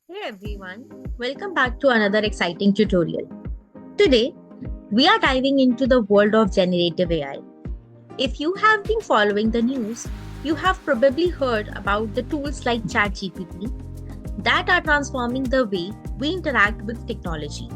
Hey everyone, welcome back to another exciting tutorial. Today, we are diving into the world of generative AI. If you have been following the news, you have probably heard about the tools like ChatGPT that are transforming the way we interact with technology.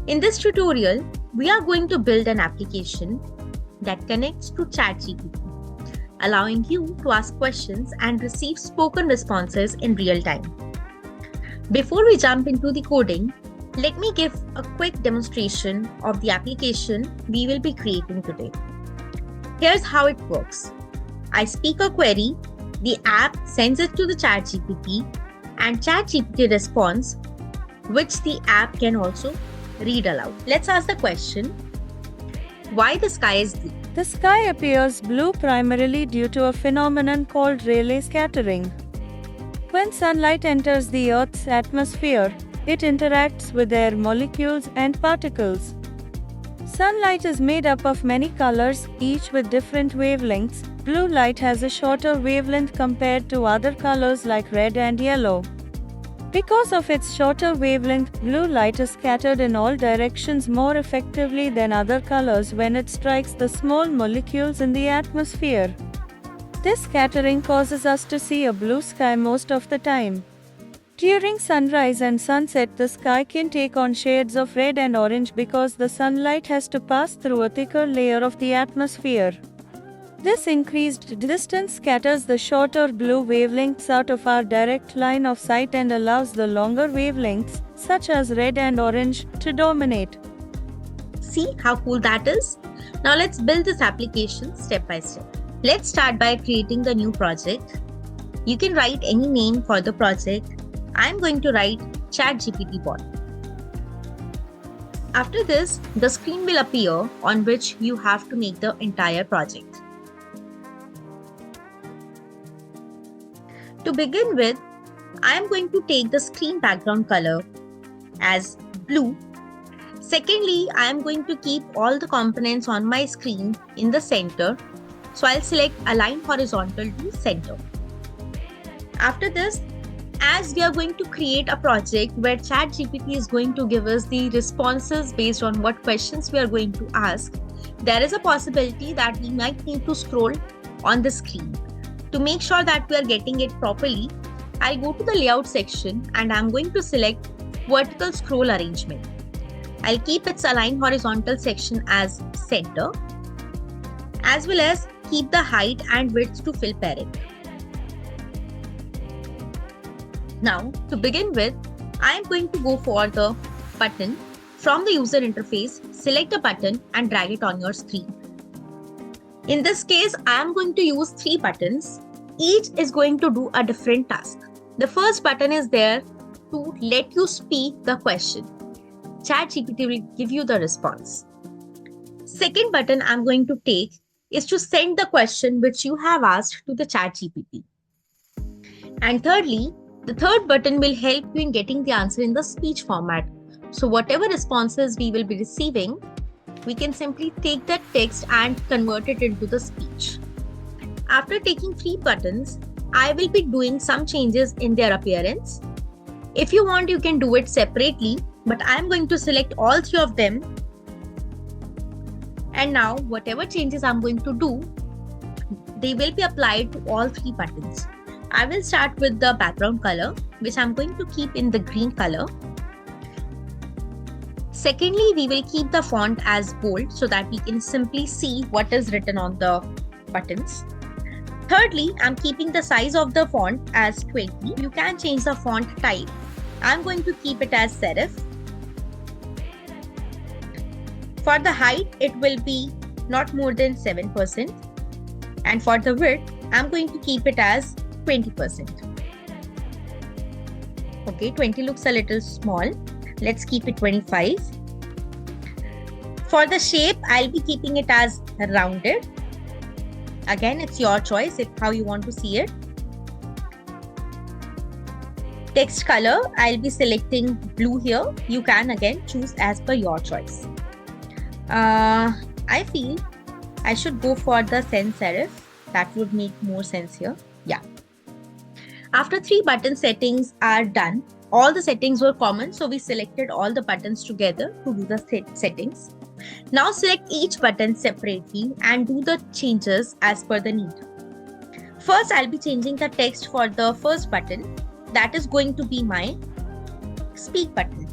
In this tutorial, we are going to build an application that connects to ChatGPT, allowing you to ask questions and receive spoken responses in real time. Before we jump into the coding, let me give a quick demonstration of the application we will be creating today. Here's how it works. I speak a query, the app sends it to the ChatGPT, and ChatGPT responds, which the app can also read aloud. Let's ask the question, why the sky is blue? The sky appears blue primarily due to a phenomenon called Rayleigh scattering. When sunlight enters the Earth's atmosphere, it interacts with air molecules and particles. Sunlight is made up of many colors, each with different wavelengths. Blue light has a shorter wavelength compared to other colors like red and yellow. Because of its shorter wavelength, blue light is scattered in all directions more effectively than other colors when it strikes the small molecules in the atmosphere. This scattering causes us to see a blue sky most of the time. During sunrise and sunset, the sky can take on shades of red and orange because the sunlight has to pass through a thicker layer of the atmosphere. This increased distance scatters the shorter blue wavelengths out of our direct line of sight and allows the longer wavelengths, such as red and orange, to dominate. See how cool that is? Now let's build this application step by step. Let's start by creating the new project. You can write any name for the project. I'm going to write ChatGPT bot. After this, the screen will appear on which you have to make the entire project. To begin with, I am going to take the screen background color as blue. Secondly, I am going to keep all the components on my screen in the center. So I'll select Align Horizontal to Center. After this, as we are going to create a project where ChatGPT is going to give us the responses based on what questions we are going to ask, there is a possibility that we might need to scroll on the screen. To make sure that we are getting it properly, I'll go to the layout section and I'm going to select vertical scroll arrangement. I'll keep its Align Horizontal section as center, as well as keep the height and width to fill parent. Now, to begin with, I am going to go for the button. From the user interface, select a button and drag it on your screen. In this case, I am going to use 3 buttons. Each is going to do a different task. The first button is there to let you speak the question. ChatGPT will give you the response. Second button I'm going to take is to send the question which you have asked to the ChatGPT. And thirdly, the third button will help you in getting the answer in the speech format. So whatever responses we will be receiving, we can simply take that text and convert it into the speech. After taking 3 buttons, I will be doing some changes in their appearance. If you want, you can do it separately, but I am going to select all 3 of them. And now, whatever changes I'm going to do, they will be applied to all 3 buttons. I will start with the background color, which I'm going to keep in the green color. Secondly, we will keep the font as bold so that we can simply see what is written on the buttons. Thirdly, I'm keeping the size of the font as 20. You can change the font type. I'm going to keep it as serif. For the height, it will be not more than 7%. And for the width, I'm going to keep it as 20%. Okay, 20 looks a little small. Let's keep it 25. For the shape, I'll be keeping it as rounded. Again, it's your choice how you want to see it. Text color, I'll be selecting blue here. You can again choose as per your choice. I feel I should go for the sans serif. That would make more sense here. Yeah. After 3 button settings are done, all the settings were common, so we selected all the buttons together to do the settings. Now select each button separately and do the changes as per the need. First, I'll be changing the text for the first button. That is going to be my speak button.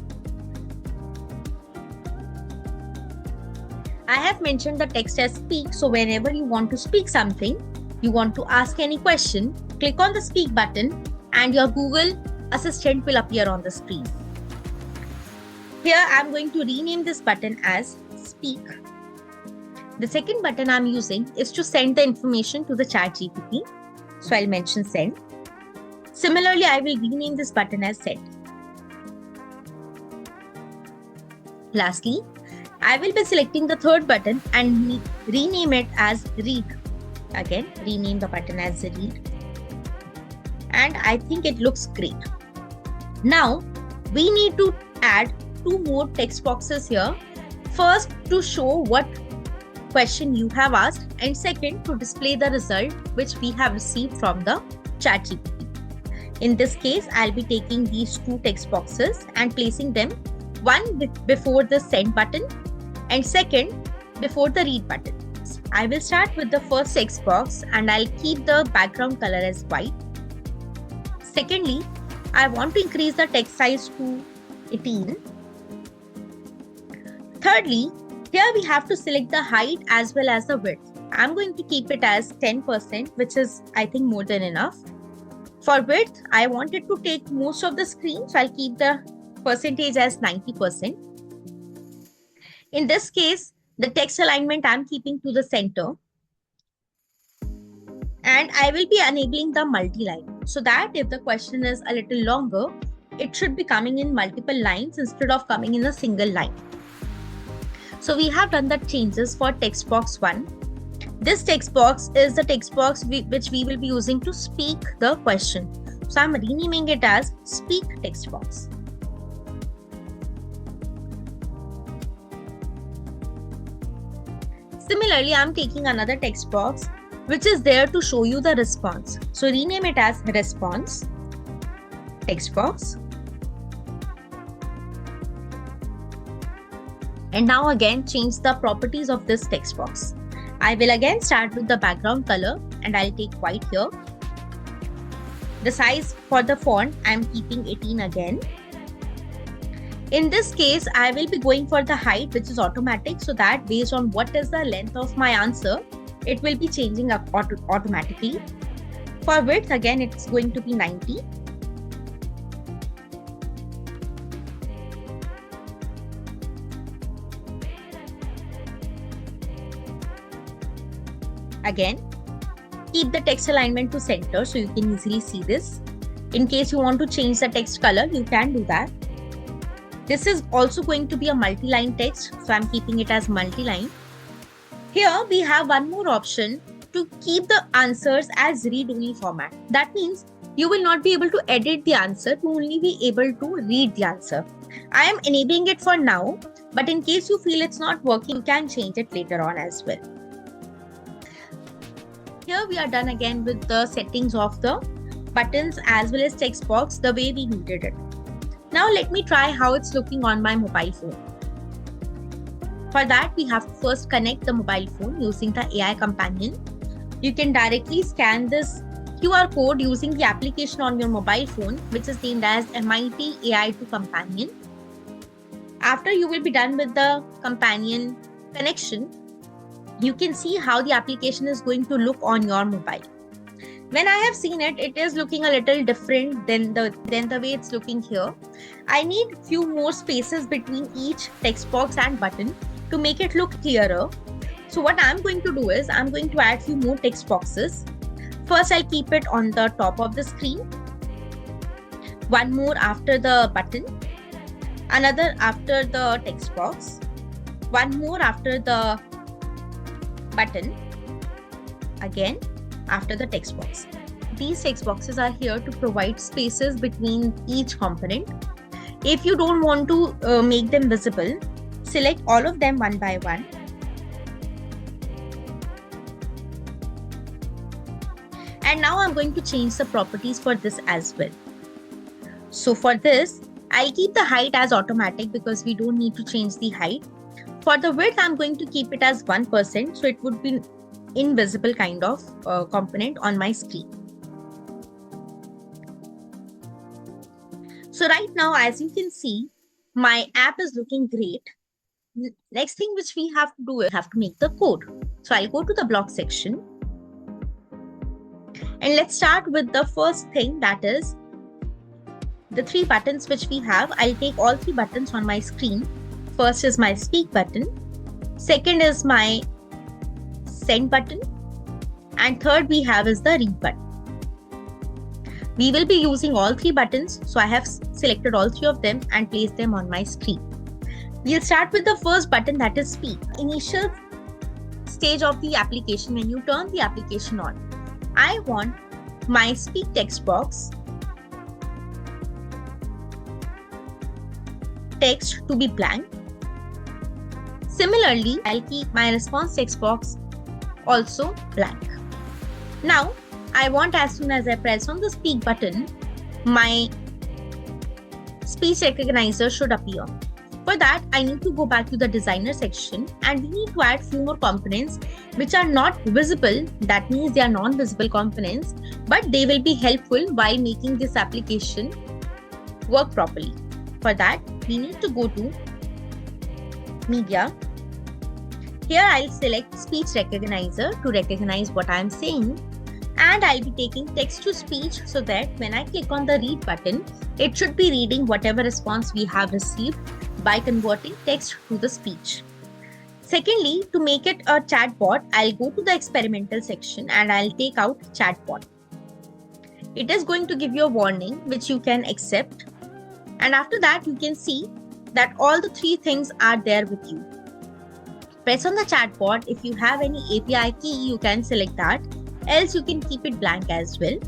I have mentioned the text as speak, so whenever you want to speak something, you want to ask any question, click on the speak button and your Google Assistant will appear on the screen. Here I'm going to rename this button as speak. The second button I'm using is to send the information to the ChatGPT. So I'll mention send. Similarly, I will rename this button as send. Lastly, I will be selecting the third button and rename it as read. Again, rename the button as read. And I think it looks great. Now, we need to add 2 more text boxes here. First, to show what question you have asked, and second, to display the result which we have received from the ChatGPT. In this case, I'll be taking these 2 text boxes and placing them, one before the send button and second before the read button. I will start with the first text box and I'll keep the background color as white. Secondly, I want to increase the text size to 18. Thirdly, here we have to select the height as well as the width. I'm going to keep it as 10%, which is I think more than enough. For width, I want it to take most of the screen, so I'll keep the percentage as 90%. In this case, the text alignment I'm keeping to the center. And I will be enabling the multi-line so that if the question is a little longer, it should be coming in multiple lines instead of coming in a single line. So we have done the changes for text box 1. This text box is the text box which we will be using to speak the question. So I'm renaming it as speak text box. Similarly, I'm taking another text box which is there to show you the response. So rename it as response text box. And now again change the properties of this text box. I will again start with the background color and I'll take white here. The size for the font I'm keeping 18 again. In this case, I will be going for the height, which is automatic, so that based on what is the length of my answer, it will be changing up automatically. For width, again, it's going to be 90. Again, keep the text alignment to center so you can easily see this. In case you want to change the text color, you can do that. This is also going to be a multi-line text, so I'm keeping it as multi-line. Here we have one more option to keep the answers as read-only format. That means you will not be able to edit the answer, you will only be able to read the answer. I am enabling it for now, but in case you feel it's not working, you can change it later on as well. Here we are done again with the settings of the buttons as well as text box the way we needed it. Now let me try how it's looking on my mobile phone. For that, we have to first connect the mobile phone using the AI Companion. You can directly scan this QR code using the application on your mobile phone, which is named as MIT AI2 Companion. After you will be done with the companion connection, you can see how the application is going to look on your mobile. When I have seen it, it is looking a little different than the way it's looking here. I need few more spaces between each text box and button to make it look clearer. So what I'm going to do is I'm going to add few more text boxes. First, I'll keep it on the top of the screen. One more after the button. Another after the text box. One more after the button. Again, after the text box. These text boxes are here to provide spaces between each component. If you don't want to make them visible, select all of them one by one. And now I'm going to change the properties for this as well. So for this, I'll keep the height as automatic because we don't need to change the height. For the width, I'm going to keep it as 1%, so it would be invisible kind of component on my screen. So right now, as you can see, my app is looking great. Next thing which we have to do is have to make the code. So I'll go to the block section. And let's start with the first thing, that is the 3 buttons which we have. I'll take all 3 buttons on my screen. First is my speak button. Second is my send button. And third we have is the read button. We will be using all 3 buttons. So I have selected all 3 of them and placed them on my screen. We'll start with the first button, that is speak. Initial stage of the application, when you turn the application on. I want my speak text box text to be blank. Similarly, I'll keep my response text box also blank. Now, I want as soon as I press on the speak button, my speech recognizer should appear. For that, I need to go back to the designer section and we need to add few more components which are not visible. That means they are non-visible components, but they will be helpful while making this application work properly. For that, we need to go to media. Here I'll select speech recognizer to recognize what I am saying, and I'll be taking text to speech so that when I click on the read button, it should be reading whatever response we have received by converting text to the speech. Secondly, to make it a chatbot, I'll go to the experimental section and I'll take out chatbot. It is going to give you a warning which you can accept. And after that, you can see that all the 3 things are there with you. Press on the chatbot. If you have any API key, you can select that. Else you can keep it blank as well.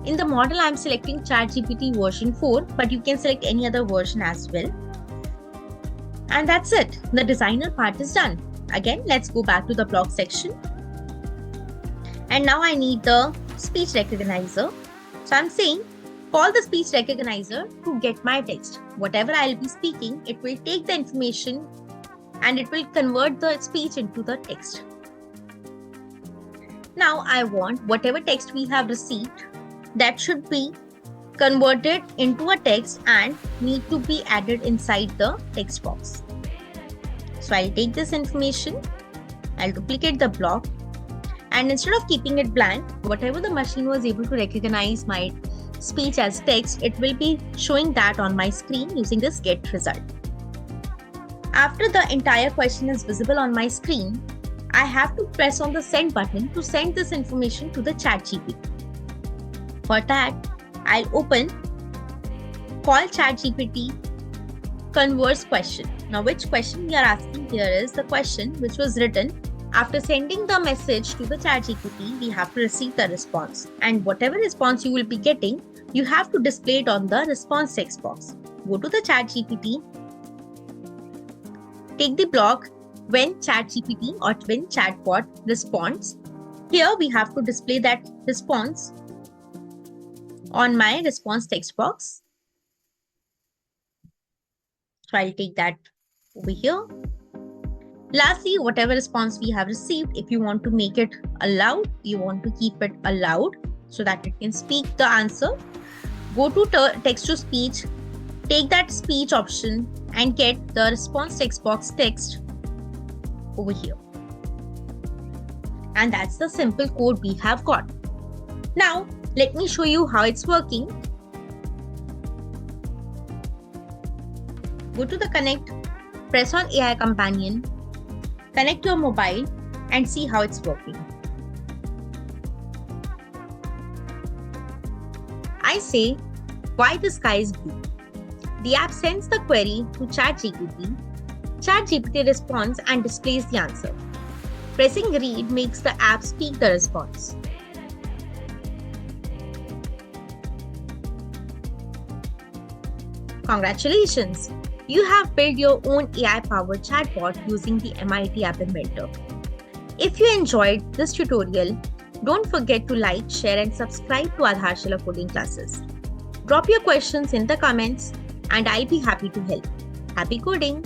In the model, I'm selecting ChatGPT version 4, but you can select any other version as well. And that's it. The designer part is done. Again, let's go back to the block section. And now I need the speech recognizer. So I'm saying, call the speech recognizer to get my text. Whatever I'll be speaking, it will take the information and it will convert the speech into the text. Now I want whatever text we have received, that should be converted into a text and need to be added inside the text box. So I'll take this information, I'll duplicate the block, and instead of keeping it blank, whatever the machine was able to recognize my speech as text, it will be showing that on my screen using this get result. After the entire question is visible on my screen, I have to press on the send button to send this information to the ChatGPT. For that, I'll open call ChatGPT converse question. Now, which question we are asking here is the question which was written after sending the message to the ChatGPT. We have to receive the response, and whatever response you will be getting, you have to display it on the response text box. Go to the ChatGPT, take the block when ChatGPT or when chatbot responds. Here we have to display that response on my response text box. So I'll take that over here. Lastly, whatever response we have received, if you want to make it allowed, you want to keep it allowed so that it can speak the answer, go to text to speech, take that speech option and get the response text box text over here. And that's the simple code we have got. Now, let me show you how it's working. Go to the connect, press on AI Companion, connect your mobile and see how it's working. I say, why the sky is blue? The app sends the query to ChatGPT. ChatGPT responds and displays the answer. Pressing read makes the app speak the response. Congratulations! You have built your own AI-powered chatbot using the MIT App Inventor. If you enjoyed this tutorial, Don't forget to like, share, and subscribe to Aadharshila coding classes. Drop your questions in the comments, and I'll be happy to help. Happy coding!